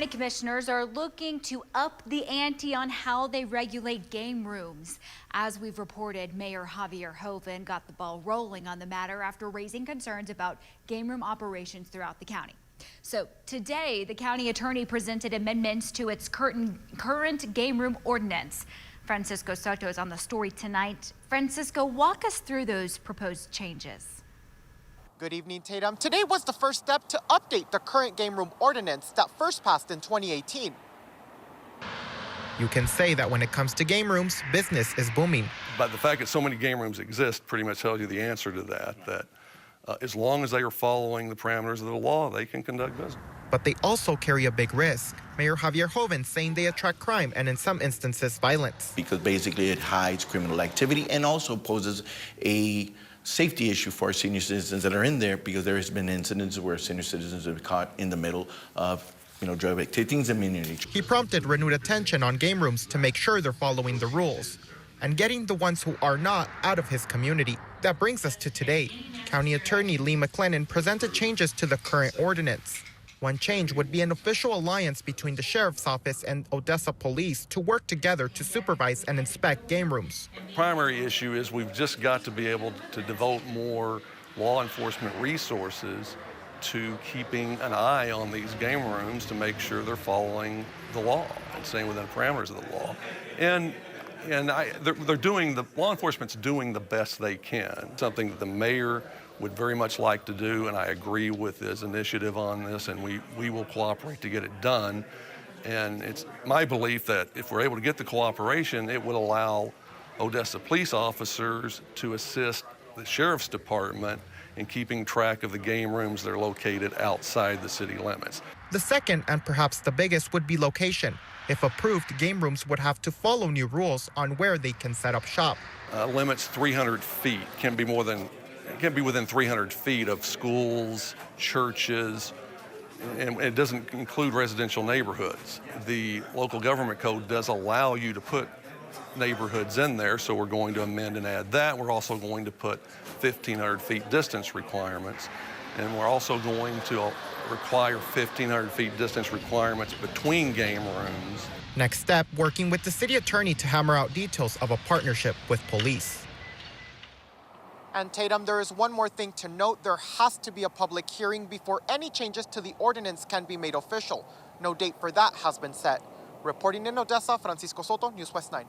County commissioners are looking to up the ante on how they regulate game rooms. As we've reported, Mayor Javier Hoven got the ball rolling on the matter after raising concerns about game room operations throughout the county. So today, the county attorney presented amendments to its current game room ordinance. Francisco Soto is on the story tonight. Francisco, walk us through those proposed changes. Good evening, Tatum. Today was the first step to update the current game room ordinance that first passed in 2018. You can say that when it comes to game rooms, business is booming. But the fact that so many game rooms exist pretty much tells you the answer to that as long as they are following the parameters of the law, they can conduct business. But they also carry a big risk. Mayor Javier Hoven saying they attract crime and in some instances violence. Because basically it hides criminal activity and also poses a safety issue for senior citizens that are in there, because there has been incidents where senior citizens have been caught in the middle of drug activities and immunity. He prompted renewed attention on game rooms to make sure they're following the rules and getting the ones who are not out of his community. That brings us to today. County Attorney McClendon presented changes to the current ordinance. One change would be an official alliance between the Sheriff's Office and Odessa Police to work together to supervise and inspect game rooms. The primary issue is we've just got to be able to devote more law enforcement resources to keeping an eye on these game rooms to make sure they're following the law and staying within the parameters of the law. And the law enforcement's doing the best they can. Something that the mayor would very much like to do, and I agree with his initiative on this, and we will cooperate to get it done. And it's my belief that if we're able to get the cooperation, it would allow Odessa police officers to assist the sheriff's department in keeping track of the game rooms that are located outside the city limits. The second, and perhaps the biggest, would be location. If approved, game rooms would have to follow new rules on where they can set up shop. Limits 300 feet, can't be within 300 feet of schools, churches, and it doesn't include residential neighborhoods. The local government code does allow you to put neighborhoods in there, so we're going to amend and add that. We're also going to put 1,500 feet distance requirements, and we're also going to require 1,500 feet distance requirements between game rooms. Next step, working with the city attorney to hammer out details of a partnership with police. And Tatum, there is one more thing to note. There has to be a public hearing before any changes to the ordinance can be made official. No date for that has been set. Reporting in Odessa, Francisco Soto, News West 9.